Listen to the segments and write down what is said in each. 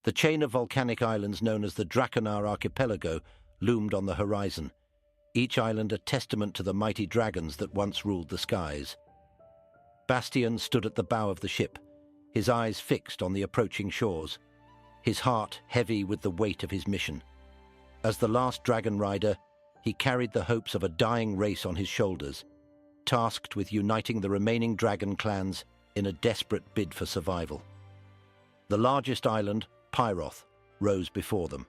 The chain of volcanic islands known as the Draconar Archipelago loomed on the horizon, each island a testament to the mighty dragons that once ruled the skies. Bastian stood at the bow of the ship, his eyes fixed on the approaching shores, his heart heavy with the weight of his mission. As the last dragonrider, he carried the hopes of a dying race on his shoulders, tasked with uniting the remaining dragon clans in a desperate bid for survival. The largest island, Pyroth, rose before them,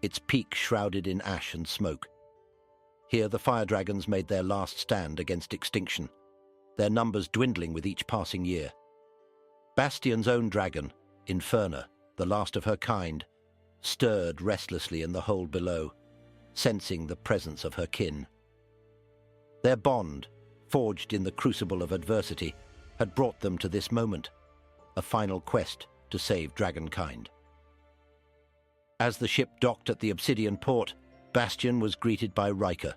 its peak shrouded in ash and smoke. Here the fire dragons made their last stand against extinction, their numbers dwindling with each passing year. Bastian's own dragon, Inferna, the last of her kind, stirred restlessly in the hold below, sensing the presence of her kin. Their bond, forged in the crucible of adversity, had brought them to this moment, a final quest to save dragonkind. As the ship docked at the obsidian port, Bastian was greeted by Riker,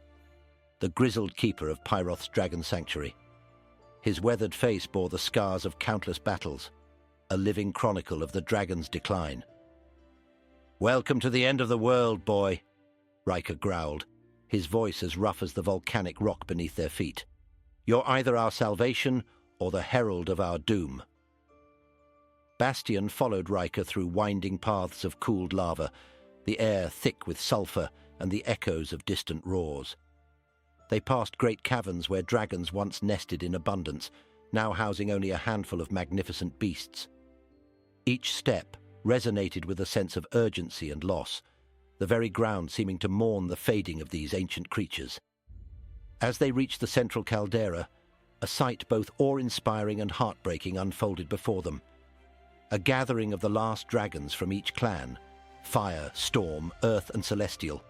the grizzled keeper of Pyroth's dragon sanctuary. His weathered face bore the scars of countless battles, a living chronicle of the dragon's decline. "Welcome to the end of the world, boy," Riker growled, his voice as rough as the volcanic rock beneath their feet. "You're either our salvation or the herald of our doom." Bastian followed Riker through winding paths of cooled lava, the air thick with sulfur and the echoes of distant roars. They passed great caverns where dragons once nested in abundance, now housing only a handful of magnificent beasts. Each step resonated with a sense of urgency and loss, the very ground seeming to mourn the fading of these ancient creatures. As they reached the central caldera, a sight both awe-inspiring and heartbreaking unfolded before them. A gathering of the last dragons from each clan, fire, storm, earth and celestial,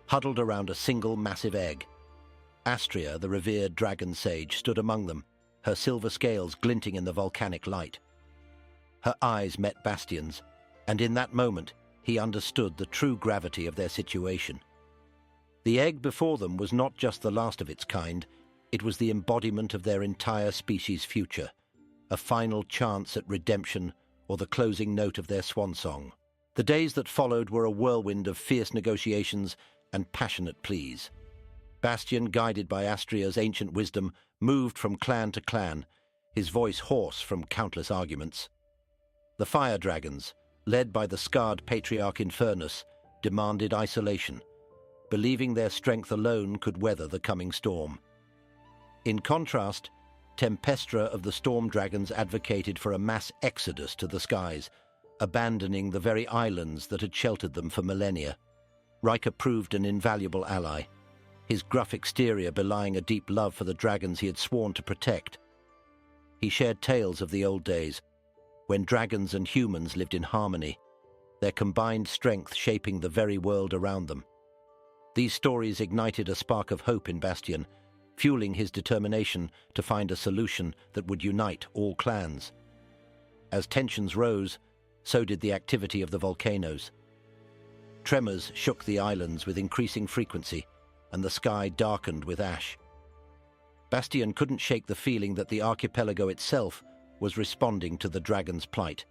huddled around a single massive egg. Astria, the revered dragon sage, stood among them, her silver scales glinting in the volcanic light. Her eyes met Bastian's, and in that moment he understood the true gravity of their situation. The egg before them was not just the last of its kind, it was the embodiment of their entire species' future, a final chance at redemption or the closing note of their swan song. The days that followed were a whirlwind of fierce negotiations and passionate pleas. Bastian, guided by Astria's ancient wisdom, moved from clan to clan, his voice hoarse from countless arguments. The fire dragons, led by the scarred patriarch Infernus, demanded isolation, believing their strength alone could weather the coming storm. In contrast, Tempestra of the storm dragons advocated for a mass exodus to the skies, abandoning the very islands that had sheltered them for millennia. Riker proved an invaluable ally, his gruff exterior belying a deep love for the dragons he had sworn to protect. He shared tales of the old days, when dragons and humans lived in harmony, their combined strength shaping the very world around them. These stories ignited a spark of hope in Bastian, fueling his determination to find a solution that would unite all clans. As tensions rose, so did the activity of the volcanoes. Tremors shook the islands with increasing frequency, and the sky darkened with ash. Bastian couldn't shake the feeling that the archipelago itself was responding to the dragon's plight,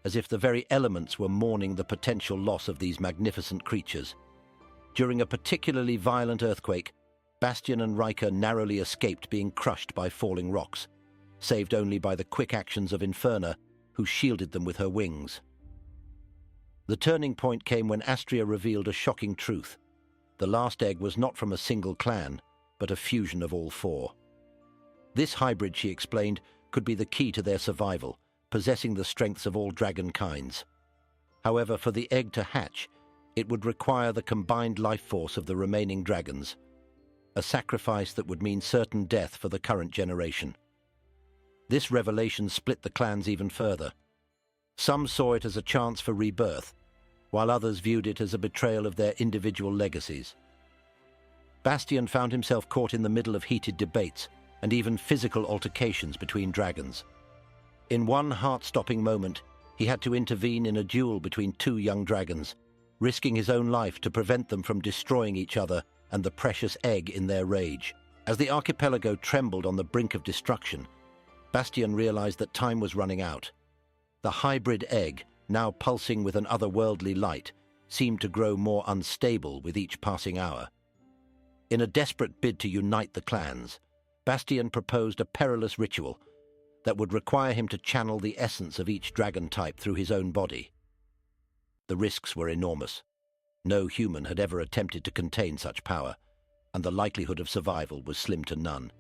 as if the very elements were mourning the potential loss of these magnificent creatures. During a particularly violent earthquake, Bastian and Riker narrowly escaped being crushed by falling rocks, saved only by the quick actions of Inferna, who shielded them with her wings. The turning point came when Astria revealed a shocking truth. The last egg was not from a single clan, but a fusion of all four. This hybrid, she explained, could be the key to their survival, possessing the strengths of all dragon kinds. However, for the egg to hatch, it would require the combined life force of the remaining dragons, a sacrifice that would mean certain death for the current generation. This revelation split the clans even further. Some saw it as a chance for rebirth, while others viewed it as a betrayal of their individual legacies. Bastian found himself caught in the middle of heated debates and even physical altercations between dragons. In one heart-stopping moment, he had to intervene in a duel between two young dragons, risking his own life to prevent them from destroying each other and the precious egg in their rage. As the archipelago trembled on the brink of destruction, Bastian realized that time was running out. The hybrid egg, now pulsing with an otherworldly light, seemed to grow more unstable with each passing hour. In a desperate bid to unite the clans, Bastian proposed a perilous ritual that would require him to channel the essence of each dragon type through his own body. The risks were enormous. No human had ever attempted to contain such power, and the likelihood of survival was slim to none.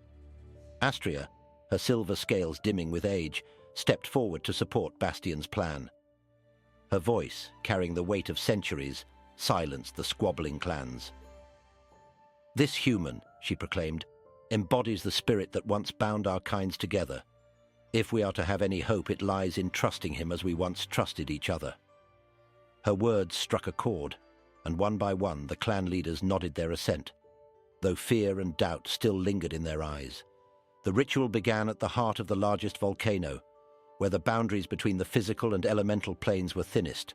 Astria, her silver scales dimming with age, stepped forward to support Bastian's plan. Her voice, carrying the weight of centuries, silenced the squabbling clans. "This human," she proclaimed, "embodies the spirit that once bound our kinds together. If we are to have any hope, it lies in trusting him as we once trusted each other." Her words struck a chord, and one by one the clan leaders nodded their assent, though fear and doubt still lingered in their eyes. The ritual began at the heart of the largest volcano, where the boundaries between the physical and elemental planes were thinnest.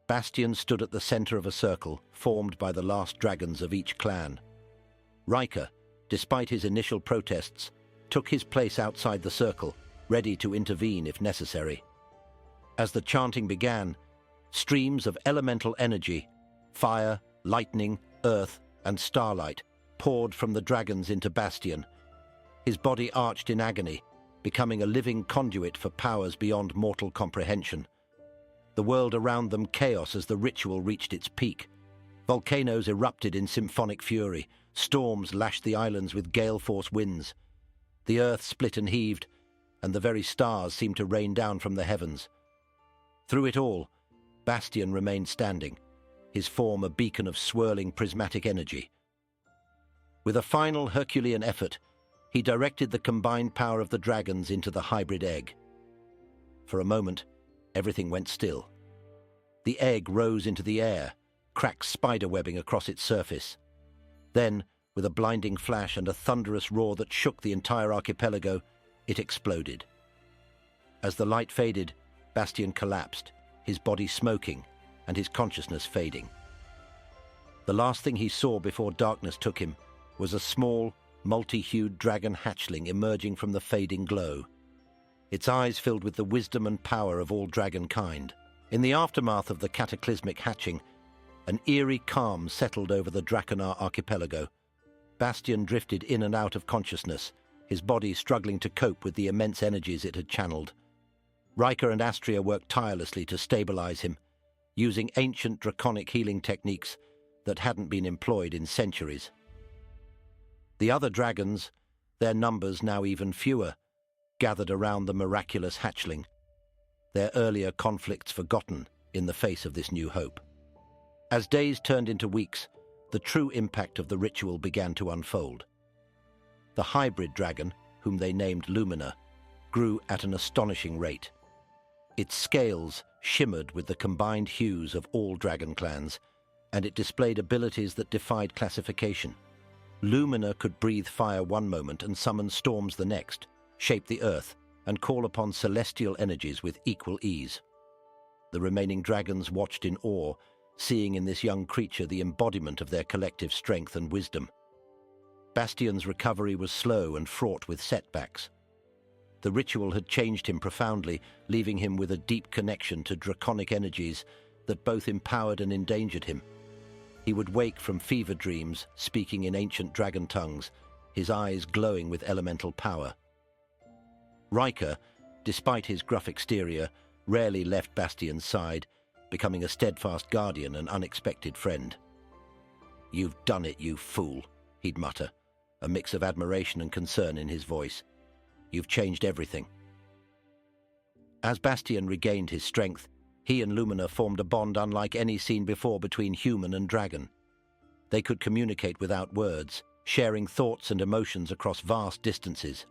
Bastian stood at the center of a circle formed by the last dragons of each clan. Riker, despite his initial protests, took his place outside the circle, ready to intervene if necessary. As the chanting began, streams of elemental energy, fire, lightning, earth, and starlight, poured from the dragons into Bastian. His body arched in agony, becoming a living conduit for powers beyond mortal comprehension. The world around them chaos as the ritual reached its peak. Volcanoes erupted in symphonic fury, storms lashed the islands with gale-force winds. The earth split and heaved, and the very stars seemed to rain down from the heavens. Through it all, Bastian remained standing, his form a beacon of swirling prismatic energy. With a final Herculean effort, he directed the combined power of the dragons into the hybrid egg. For a moment, everything went still. The egg rose into the air, cracked spider-webbing across its surface. Then, with a blinding flash and a thunderous roar that shook the entire archipelago, it exploded. As the light faded, Bastian collapsed, his body smoking and his consciousness fading. The last thing he saw before darkness took him was a small, multi-hued dragon hatchling emerging from the fading glow. Its eyes filled with the wisdom and power of all dragon kind. In the aftermath of the cataclysmic hatching, an eerie calm settled over the Draconar archipelago. Bastian drifted in and out of consciousness, his body struggling to cope with the immense energies it had channeled. Riker and Astria worked tirelessly to stabilize him, using ancient draconic healing techniques that hadn't been employed in centuries. The other dragons, their numbers now even fewer, gathered around the miraculous hatchling, their earlier conflicts forgotten in the face of this new hope. As days turned into weeks, the true impact of the ritual began to unfold. The hybrid dragon, whom they named Lumina, grew at an astonishing rate. Its scales shimmered with the combined hues of all dragon clans, and it displayed abilities that defied classification. Lumina could breathe fire one moment and summon storms the next, shape the earth, and call upon celestial energies with equal ease. The remaining dragons watched in awe, seeing in this young creature the embodiment of their collective strength and wisdom. Bastian's recovery was slow and fraught with setbacks. The ritual had changed him profoundly, leaving him with a deep connection to draconic energies that both empowered and endangered him. He would wake from fever dreams, speaking in ancient dragon tongues, his eyes glowing with elemental power. Riker, despite his gruff exterior, rarely left Bastian's side, becoming a steadfast guardian and unexpected friend. "You've done it, you fool," he'd mutter, a mix of admiration and concern in his voice. "You've changed everything." As Bastian regained his strength, he and Lumina formed a bond unlike any seen before between human and dragon. They could communicate without words, sharing thoughts and emotions across vast distances.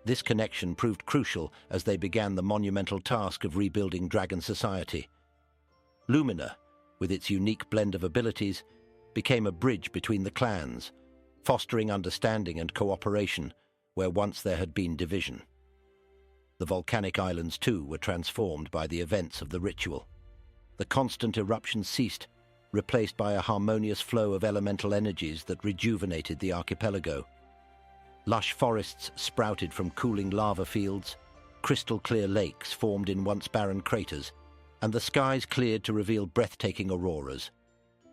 This connection proved crucial as they began the monumental task of rebuilding dragon society. Lumina, with its unique blend of abilities, became a bridge between the clans, fostering understanding and cooperation where once there had been division. The volcanic islands, too, were transformed by the events of the ritual. The constant eruptions ceased, replaced by a harmonious flow of elemental energies that rejuvenated the archipelago. Lush forests sprouted from cooling lava fields, crystal-clear lakes formed in once barren craters, and the skies cleared to reveal breathtaking auroras.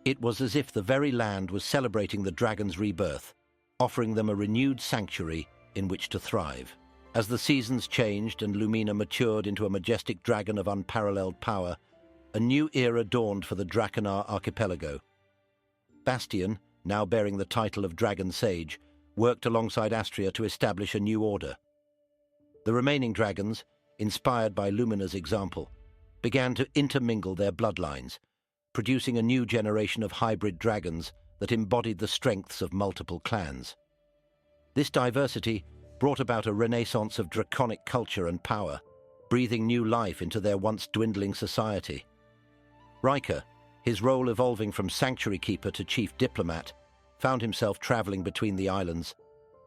It was as if the very land was celebrating the dragon's rebirth, offering them a renewed sanctuary in which to thrive. As the seasons changed and Lumina matured into a majestic dragon of unparalleled power, a new era dawned for the Draconar archipelago. Bastian, now bearing the title of Dragon Sage, worked alongside Astria to establish a new order. The remaining dragons, inspired by Lumina's example, began to intermingle their bloodlines, producing a new generation of hybrid dragons that embodied the strengths of multiple clans. This diversity brought about a renaissance of draconic culture and power, breathing new life into their once dwindling society. Riker, his role evolving from sanctuary keeper to chief diplomat, found himself traveling between the islands,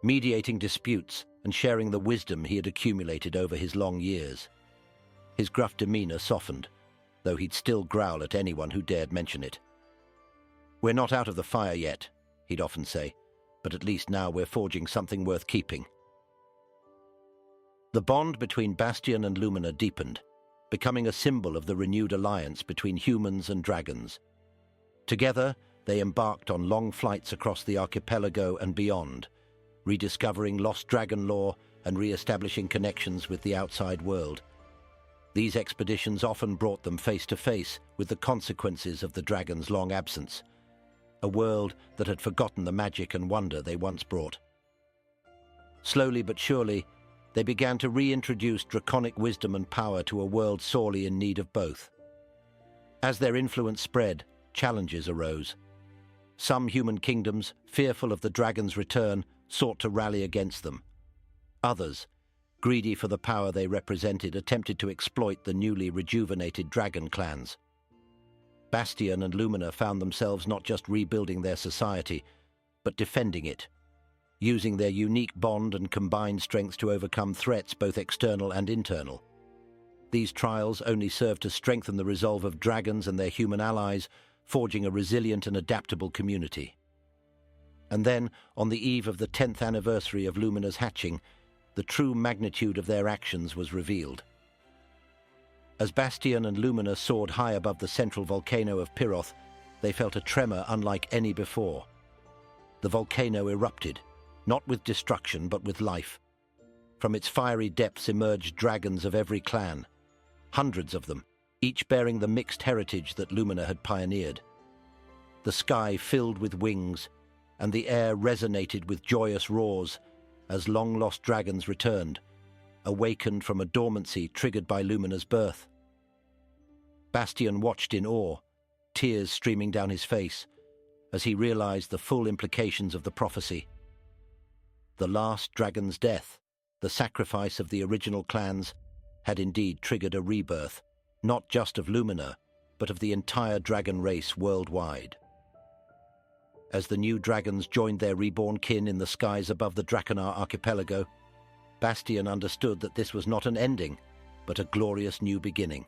mediating disputes and sharing the wisdom he had accumulated over his long years. His gruff demeanor softened, though he'd still growl at anyone who dared mention it. "We're not out of the fire yet," he'd often say, "but at least now we're forging something worth keeping." The bond between Bastian and Lumina deepened, becoming a symbol of the renewed alliance between humans and dragons. Together, they embarked on long flights across the archipelago and beyond, rediscovering lost dragon lore and re-establishing connections with the outside world. These expeditions often brought them face to face with the consequences of the dragon's long absence, a world that had forgotten the magic and wonder they once brought. Slowly but surely, they began to reintroduce draconic wisdom and power to a world sorely in need of both. As their influence spread, challenges arose. Some human kingdoms, fearful of the dragon's return, sought to rally against them. Others, greedy for the power they represented, attempted to exploit the newly rejuvenated dragon clans. Bastian and Lumina found themselves not just rebuilding their society, but defending it, using their unique bond and combined strengths to overcome threats both external and internal. These trials only served to strengthen the resolve of dragons and their human allies, forging a resilient and adaptable community. And then, on the eve of the 10th anniversary of Lumina's hatching, the true magnitude of their actions was revealed. As Bastian and Lumina soared high above the central volcano of Piroth, they felt a tremor unlike any before. The volcano erupted, not with destruction but with life. From its fiery depths emerged dragons of every clan, hundreds of them, each bearing the mixed heritage that Lumina had pioneered. The sky filled with wings, and the air resonated with joyous roars as long-lost dragons returned, awakened from a dormancy triggered by Lumina's birth. Bastian watched in awe, tears streaming down his face, as he realized the full implications of the prophecy. The last dragon's death, the sacrifice of the original clans, had indeed triggered a rebirth, not just of Lumina, but of the entire dragon race worldwide. As the new dragons joined their reborn kin in the skies above the Draconar archipelago, Bastian understood that this was not an ending, but a glorious new beginning.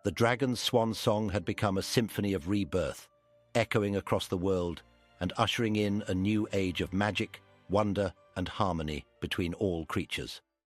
The dragon's swan song had become a symphony of rebirth, echoing across the world and ushering in a new age of magic, wonder, and harmony between all creatures.